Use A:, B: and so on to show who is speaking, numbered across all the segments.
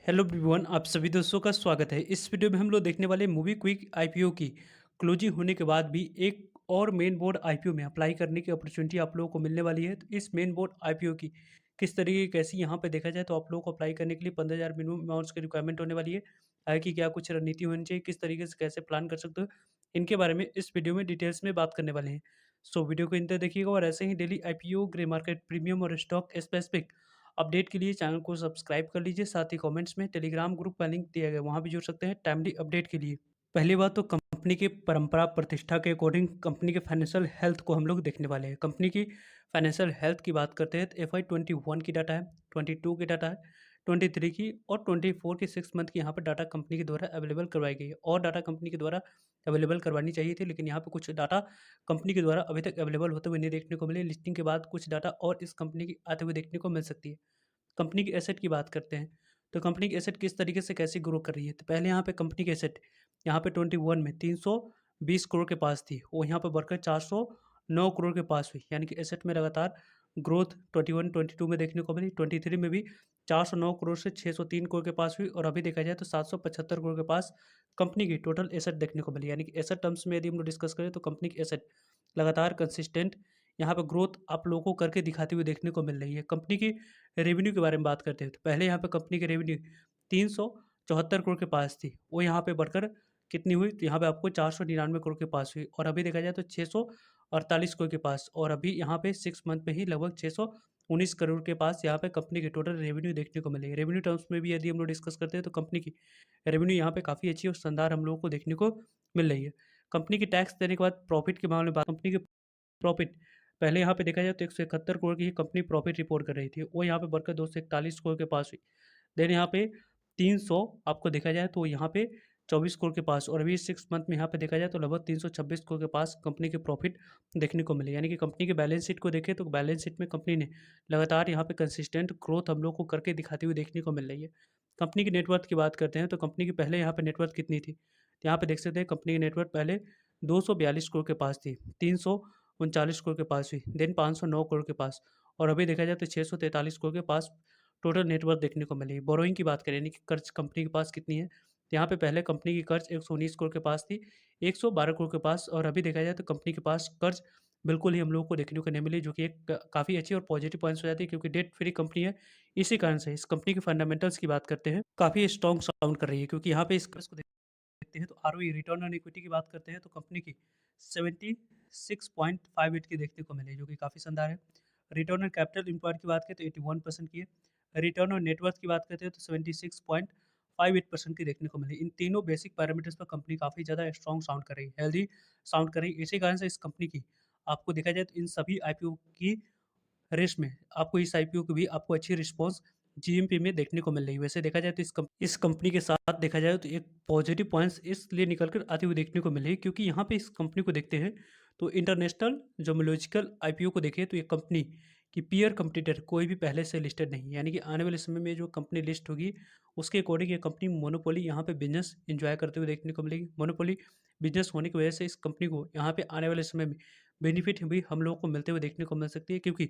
A: Hello everyone, आप सभी दोस्तों का स्वागत है। इस वीडियो में हम लोग देखने वाले मूवी क्विक आईपीओ की क्लोजिंग होने के बाद भी एक और मेन बोर्ड आईपीओ में अप्लाई करने की अपॉर्चुनिटी आप लोगों को मिलने वाली है। तो इस मेन बोर्ड आईपीओ की किस तरीके की कैसी यहाँ पे देखा जाए तो आप लोगों को अप्लाई करने के लिए 15,000 मिनिमम अमाउंट्स की रिक्वायरमेंट होने वाली है। आगे की क्या कुछ रणनीति होनी चाहिए, किस तरीके से कैसे प्लान कर सकते हो, इनके बारे में इस वीडियो में डिटेल्स में बात करने वाले हैं। सो वीडियो को इंत तक देखिएगा और ऐसे ही daily IPO, grey market, premium और स्टॉक स्पेसिफिक अपडेट के लिए चैनल को सब्सक्राइब कर लीजिए। साथ ही कमेंट्स में टेलीग्राम ग्रुप का लिंक दिया गया है, वहाँ भी जुड़ सकते हैं टाइमली अपडेट के लिए। पहली बात तो कंपनी की परंपरा प्रतिष्ठा के अकॉर्डिंग कंपनी के फाइनेंशियल हेल्थ को हम लोग देखने वाले हैं। कंपनी की फाइनेंशियल हेल्थ की बात करते हैं तो FY21 की डाटा है, 22 की डाटा है, 23 की और 24 की 6 मंथ की यहाँ पर डाटा कंपनी के द्वारा अवेलेबल करवाई गई है। और डाटा कंपनी के द्वारा अवेलेबल करवानी चाहिए थी, लेकिन यहाँ पे कुछ डाटा कंपनी के द्वारा अभी तक अवेलेबल होते हुए नहीं देखने को मिले। लिस्टिंग के बाद कुछ डाटा और इस कंपनी की आते हुए देखने को मिल सकती है। कंपनी की एसेट की बात करते हैं, तो कंपनी की एसेट किस तरीके से कैसे ग्रो कर रही है। तो पहले यहाँ पे कंपनी की एसेट यहाँ पे 21 में 320 करोड़ के पास थी, वो यहाँ पे बढ़कर 409 करोड़ के पास हुई। यानी कि एसेट में लगातार ग्रोथ 21-22 में देखने को मिली। 23 में भी 409 करोड़ से 603 करोड़ के पास हुई और अभी देखा जाए तो 775 करोड़ के पास कंपनी की टोटल एसेट देखने को मिली। यानी कि एसेट टर्म्स में यदि हम लोग डिस्कस करें तो कंपनी की एसेट लगातार कंसिस्टेंट यहाँ पे ग्रोथ आप लोगों को करके दिखाती हुई देखने को मिल रही है। कंपनी की रेवेन्यू के बारे में बात करते हैं तो पहले यहाँ पे कंपनी की रेवेन्यू 374 करोड़ के पास थी, वो यहाँ पे बढ़कर कितनी हुई, तो यहाँ पे आपको 499 करोड़ के पास हुई और अभी देखा जाए तो 648 करोड़ के पास। और अभी यहाँ पे 6 मंथ में ही लगभग 619 करोड़ के पास यहाँ पे कंपनी की टोटल रेवेन्यू देखने को मिली। रेवेन्यू टर्म्स में भी यदि हम लोग डिस्कस करते हैं तो कंपनी की रेवेन्यू यहाँ पे काफ़ी अच्छी और शानदार हम लोगों को देखने को मिल रही है। कंपनी की टैक्स देने के बाद प्रॉफिट के मामले में बात, कंपनी की प्रॉफिट पहले यहाँ पे देखा जाए तो 171 करोड़ की ही कंपनी प्रॉफिट रिपोर्ट कर रही थी, वो यहाँ पे बढ़कर 241 करोड़ के पास हुई। देन यहाँ पे 300 आपको देखा जाए तो यहाँ पे 24 करोड़ के पास और अभी 6 मंथ में यहाँ पे देखा जाए तो लगभग 326 करोड़ के पास कंपनी की प्रॉफिट देखने को मिली। यानी कि कंपनी के बैलेंस शीट को देखें तो बैलेंस शीट में कंपनी ने लगातार यहाँ पे कंसिस्टेंट ग्रोथ हम लोग को करके दिखाती हुई देखने को मिल रही है। कंपनी की नेटवर्थ की बात करते हैं तो कंपनी की पहले यहाँ पे नेटवर्थ कितनी थी, तो यहाँ पे देख सकते हैं कंपनी की नेटवर्थ पहले 242 करोड़ के पास थी, 339 करोड़ के पास हुई, देन 509 करोड़ के पास और अभी देखा जाए तो 643 करोड़ के पास टोटल नेटवर्थ देखने को मिली। बोरोइंग की बात करें यानी कि कर्ज कंपनी के पास कितनी है, तो यहाँ पे पहले कंपनी की कर्ज 119 करोड़ के पास थी, 112 करोड़ के पास और अभी देखा जाए तो कंपनी के पास कर्ज बिल्कुल ही हम लोगों को देखने को नहीं मिली, जो कि एक काफ़ी अच्छी और पॉजिटिव पॉइंट्स हो जाती है क्योंकि डेट फ्री कंपनी है। इसी कारण से इस कंपनी के फंडामेंटल्स की बात करते हैं, काफ़ी स्ट्रॉन्ग साउंड कर रही है क्योंकि यहाँ पे इस कर्ज को देखते हैं तो आरओई रिटर्न ऑन इक्विटी की बात करते हैं तो कंपनी की 76.58 की देखने को मिली, जो कि काफ़ी शानदार है। रिटर्न ऑन कैपिटल एम्प्लॉयड की बात करें तो 81% की है। रिटर्न ऑन नेटवर्थ की बात करते हैं तो 76.58% की देखने को मिली। इन तीनों बेसिक पैरामीटर्स पर कंपनी काफ़ी ज़्यादा स्ट्रॉन्ग साउंड कर रही है, हेल्दी साउंड कर रही है। इसी कारण से इस कंपनी की आपको देखा जाए तो इन सभी आईपीओ की रेस में आपको इस आईपीओ की भी आपको अच्छी रिस्पॉन्स जीएमपी में देखने को मिल रही है। वैसे देखा जाए तो इस कंपनी के साथ देखा जाए तो एक पॉजिटिव पॉइंट्स इसलिए निकल कर आते हुए देखने को मिल रही है क्योंकि यहाँ पे इस कंपनी को देखते हैं तो इंटरनेशनल जोमोलॉजिकल आईपीओ को देखें तो ये कंपनी की पीयर कंपटीटर कोई भी पहले से लिस्टेड नहीं है। यानी कि आने वाले समय में जो कंपनी लिस्ट होगी उसके अकॉर्डिंग ये कंपनी मोनोपोली यहाँ पे बिजनेस इंजॉय करते हुए देखने को मिलेगी। मोनोपोली बिजनेस होने की वजह से इस कंपनी को यहाँ पे आने वाले समय में बेनिफिट भी हम लोगों को मिलते हुए देखने को मिल सकती है क्योंकि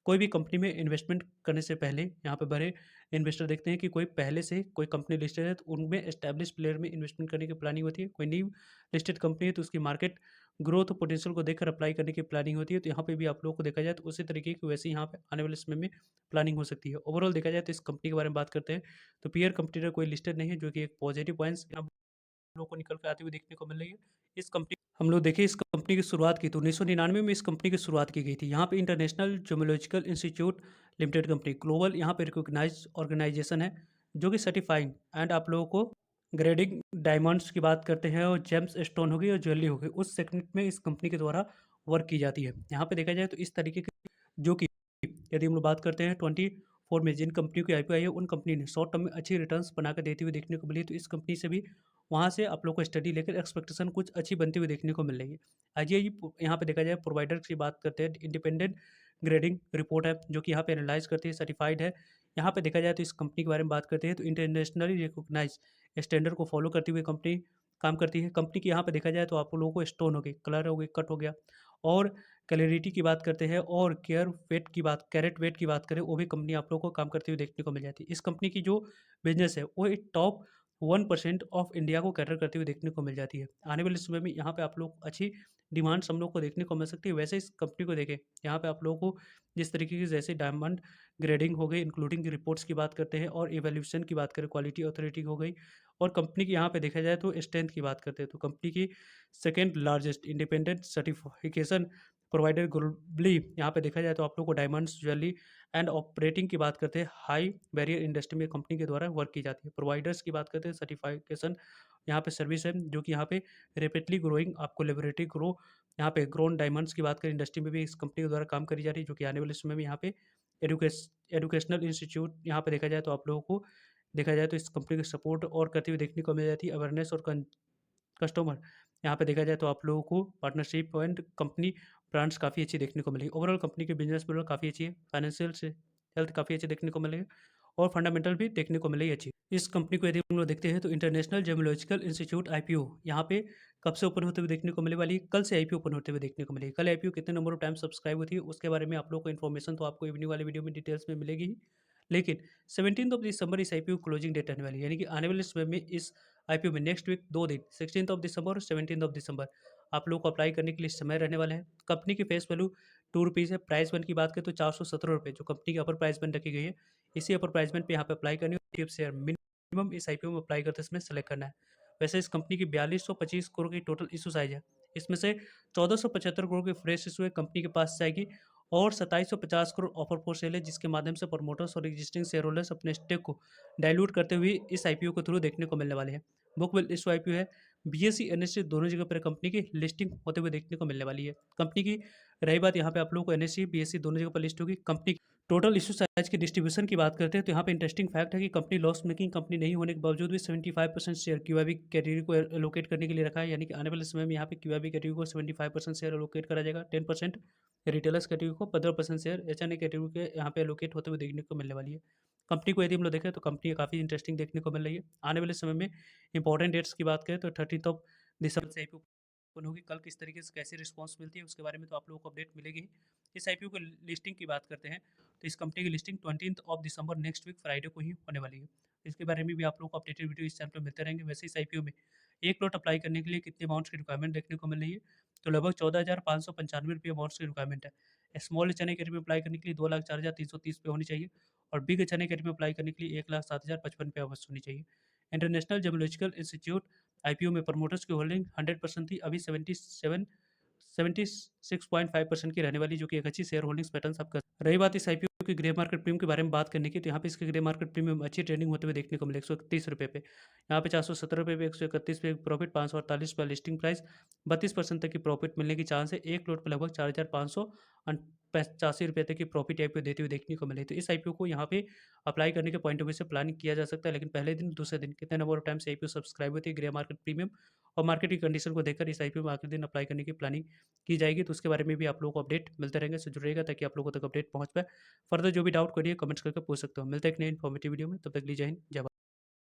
A: कोई भी कंपनी में इन्वेस्टमेंट करने से पहले यहाँ पे बड़े इन्वेस्टर देखते हैं कि कोई पहले से कोई कंपनी लिस्टेड है तो उनमें एस्टैब्लिश प्लेयर में इन्वेस्टमेंट करने की प्लानिंग होती है। कोई न्यू लिस्टेड कंपनी है तो उसकी मार्केट ग्रोथ पोटेंशियल को देखकर अप्लाई करने की प्लानिंग होती है। तो यहाँ पे भी आप लोगों को देखा जाए तो उसी तरीके की वैसे यहाँ पे आने वाले समय में प्लानिंग हो सकती है। ओवरऑल देखा जाए तो इस कंपनी के बारे में बात करते हैं तो पीयर कंपटीटर कोई लिस्टेड नहीं है, जो कि एक पॉजिटिव पॉइंट्स यहाँ लोगों को निकल कर आते हुए देखने को मिल रही है। इस कंपनी हम लोग देखें इस कंपनी की शुरुआत की तो 1999 में इस कंपनी की शुरुआत की गई थी। यहाँ पे International Gemological Institute Limited company global यहाँ पे रिकॉग्नाइज ऑर्गेनाइजेशन है, जो कि सर्टिफाइंग एंड आप लोगों को ग्रेडिंग डायमंड्स की बात करते हैं और जेम्स स्टोन हो गई और ज्वेलरी हो गई, उस सेगमेंट में इस कंपनी के द्वारा वर्क की जाती है। यहाँ पे देखा जाए तो इस तरीके की जो कि यदि हम लोग बात करते हैं 24 में जिन कंपनियों की आईपीओ आई है उन कंपनी ने शॉर्ट टर्म में अच्छी रिटर्न्स बना कर देती हुई देखने को मिली। तो इस कंपनी से भी वहाँ से आप लोग को स्टडी लेकर एक्सपेक्टेशन कुछ अच्छी बनती हुई देखने को मिल रही है। आईजीआई यहाँ पे देखा जाए प्रोवाइडर की बात करते हैं, इंडिपेंडेंट ग्रेडिंग रिपोर्ट है जो कि यहाँ पे एनालाइज करती है, सर्टिफाइड है। यहाँ पे देखा जाए तो इस कंपनी के बारे में बात करते हैं तो इंटरनेशनली रिकॉग्नाइज स्टैंडर्ड को फॉलो करती हुई कंपनी काम करती है। कंपनी की यहाँ पे देखा जाए तो आप लोगों को स्टोन हो गई, कलर हो गई, कट हो गया और क्लैरिटी की बात करते हैं और कैरेट वेट की बात करें, वो भी कंपनी आप लोगों को काम करते हुए देखने को मिल जाती है। इस कंपनी की जो बिज़नेस है, वो एक टॉप 1% ऑफ इंडिया को कैटर करते हुए देखने को मिल जाती है। आने वाले समय में यहाँ पे आप लोग अच्छी डिमांड्स हम लोग को देखने को मिल सकती है। वैसे इस कंपनी को देखें, यहाँ पे आप लोगों को जिस तरीके की जैसे डायमंड ग्रेडिंग हो गई, इंक्लूडिंग रिपोर्ट्स की बात करते हैं और इवैल्यूएशन की बात करें, क्वालिटी अथॉरिटी हो गई और कंपनी की यहाँ पे देखा जाए तो स्ट्रेंथ की बात करते हैं, तो कंपनी की second largest independent certification provider globally यहाँ पे देखा जाए तो आप लोग को डायमंड्स, ज्वेलरी एंड ऑपरेटिंग की बात करते हैं, हाई बैरियर इंडस्ट्री में कंपनी के द्वारा वर्क की जाती है। प्रोवाइडर्स की बात करते हैं, सर्टिफिकेशन यहाँ पे सर्विस है जो कि यहाँ पे रैपिडली ग्रोइंग आपको लेबोरेटरी ग्रो यहाँ पे ग्रोन डायमंड्स की बात करें, इंडस्ट्री में भी इस कंपनी के द्वारा काम करी जा रही है, जो कि आने वाले समय में यहाँ पे एजुकेशनल इंस्टीट्यूट यहाँ पे देखा जाए तो आप लोगों को देखा जाए तो इस कंपनी की सपोर्ट और करते हुए देखने को मिल जाती है। अवेयरनेस और कस्टमर यहाँ पे देखा जाए तो आप लोगों को पार्टनरशिप एंड कंपनी ब्रांड्स काफ़ी अच्छी देखने को मिलेगी। ओवरऑल कंपनी की बिजनेस मॉडल काफ़ी अच्छी है, फाइनेंशियल से हेल्थ काफ़ी अच्छी देखने को मिलेगी और फंडामेंटल भी देखने को मिलेगी अच्छी। इस कंपनी को यदि हम लोग देखते हैं तो इंटरनेशनल जेमोलॉजिकल इंस्टीट्यूट आईपीओ यहाँ पे कब से ओपन होते हुए देखने को मिलने वाली है? कल से आईपीओ ओपन होते हुए देखने को मिलेगी। कल आईपीओ कितने नंबर ऑफ टाइम सब्सक्राइब होती है उसके बारे में आप लोग को इन्फॉर्मेशन तो आपको इवनिंग वाले वीडियो में डिटेल्स में मिलेगी ही। लेकिन 17 ऑफ दिसंबर इस आईपीओ क्लोजिंग डेट रहने वाली है, यानी कि आने वाले समय में इस आईपीओ में नेक्स्ट वीक 2 दिन 16 ऑफ दिसंबर और 17 ऑफ दिसंबर आप लोगों को अप्लाई करने के लिए समय रहने वाला है। कंपनी की फेस वैल्यू ₹2 है। प्राइस बैंड की बात करें तो ₹417 जो कंपनी की अपर प्राइस बैंड रखी गई है, इसी अपर प्राइस बैंड पे यहाँ पे अप्लाई करनी है। शेयर मिनिमम इस आईपीओ में अप्लाई करते समय सेलेक्ट करना है। वैसे इस कंपनी की 4225 करोड़ की टोटल इशू साइज है। इसमें से 1475 करोड़ की फ्रेश इशू है कंपनी के पास जाएगी और 2750 करोड़ ऑफर फॉर सेल है, जिसके माध्यम से प्रमोटर्स और एग्जिस्टिंग शेयर होल्डर्स अपने स्टेक को डाइल्यूट करते हुए इस आईपीओ के थ्रू देखने को मिलने वाले हैं। बुक वेल इशू आईपीओ है, बीएसई एनएससी दोनों जगह पर कंपनी की लिस्टिंग होते हुए देखने को मिलने वाली है। कंपनी की रही बात, यहाँ पे आप लोगों को एनएससी बीएसई दोनों जगह पर लिस्ट होगी। कंपनी टोटल इशू साइज की डिस्ट्रीब्यूशन की बात करते हैं तो यहाँ पे इंटरेस्टिंग फैक्ट है कि कंपनी लॉस मेकिंग कंपनी नहीं होने के बावजूद भी 75% शेयर क्यूआईबी कैटेगरी को एलोकेट करने के लिए रखा है, यानी कि आने वाले समय में यहाँ पे क्यूआईबी कैटेगरी को 75% शेयर एलोकेट करा जाएगा, 10% रिटेलर्स कैटेगरी को 15% शेयर एचएनए कैटेगरी के यहाँ पे एलोकेट होते हुए देखने को मिलने वाली है। कंपनी को यदि हम लोग देखें तो कंपनी काफ़ी इंटरेस्टिंग देखने को मिल रही है। आने वाले समय में इंपॉर्टेंट डेट्स की बात करें तो 30 ऑफ दिसंबर से आईपीओ ओपन होगी। कल किस तरीके से कैसी रिस्पॉन्स मिलती है उसके बारे में तो आप लोगों को अपडेट मिलेगी ही। इस आईपीओ की लिस्टिंग की बात करते हैं तो इस कंपनी की listing 20 of December next week Friday को ही होने वाली है। इसके बारे में भी आप लोगों को अपडेटेड वीडियो इस चैनल पर मिलते रहेंगे। वैसे इस आईपीओ में एक लॉट अप्लाई करने के लिए कितने अमाउंट्स की रिक्वायरमेंट देखने को मिल रही है, तो लगभग 14,595 अमाउंट्स की रिक्वायरमेंट है। Small H N A category में अप्लाई करने के लिए 2,04,330 पे होनी चाहिए और big H N A category में अप्लाई करने के लिए 1,07,055 पे अवश्य होनी चाहिए। इंटरनेशनल जेमोलॉजिकल इंस्टीट्यूट आईपीओ में प्रमोटर्स की होल्डिंग 100% थी, अभी 76.5% की रहने वाली, जो कि एक अच्छी शेयर होल्डिंग्स पैटर्न आपका। रही बात इस आईपीओ की ग्रे मार्केट प्रीमियम के बारे में बात करने की, तो यहाँ पे इसके ग्रे मार्केट प्रीमियम अच्छी ट्रेडिंग होते हुए देखने को मिले ₹131 पे। यहाँ पे ₹417 पे, ₹131 पे प्रॉफिट, ₹548 पे लिस्टिंग प्राइस, 32% तक की प्रॉफिट मिलने की चांस है। एक लोट पर लगभग ₹4,585 तक की प्रॉफिट आईपीओ देते हुए देखने को मिले। तो इस आईपीओ को यहाँ पे अप्लाई करने के पॉइंट ऑफ व्यू से प्लानिंग किया जा सकता है, लेकिन पहले दिन दूसरे दिन कितने नंबर ऑफ टाइम से आईपीओ सब्सक्राइब होती है, ग्रे मार्केट प्रीमियम और मार्केट की कंडीशन को देखकर इस आईपीओ में आखिरी दिन अप्लाई करने की प्लानिंग की जाएगी। तो उसके बारे में भी आप लोगों को अपडेट मिलते रहेंगे, सो जुड़िएगा ताकि आप लोगों तक अपडेट पहुंच पाए। फर्दर जो भी डाउट करिए कमेंट्स करके पूछ सकते हो। मिलते हैं एक नई इन्फॉर्मेटिव वीडियो में, तब तक के लिए जय हिंद, जय भारत।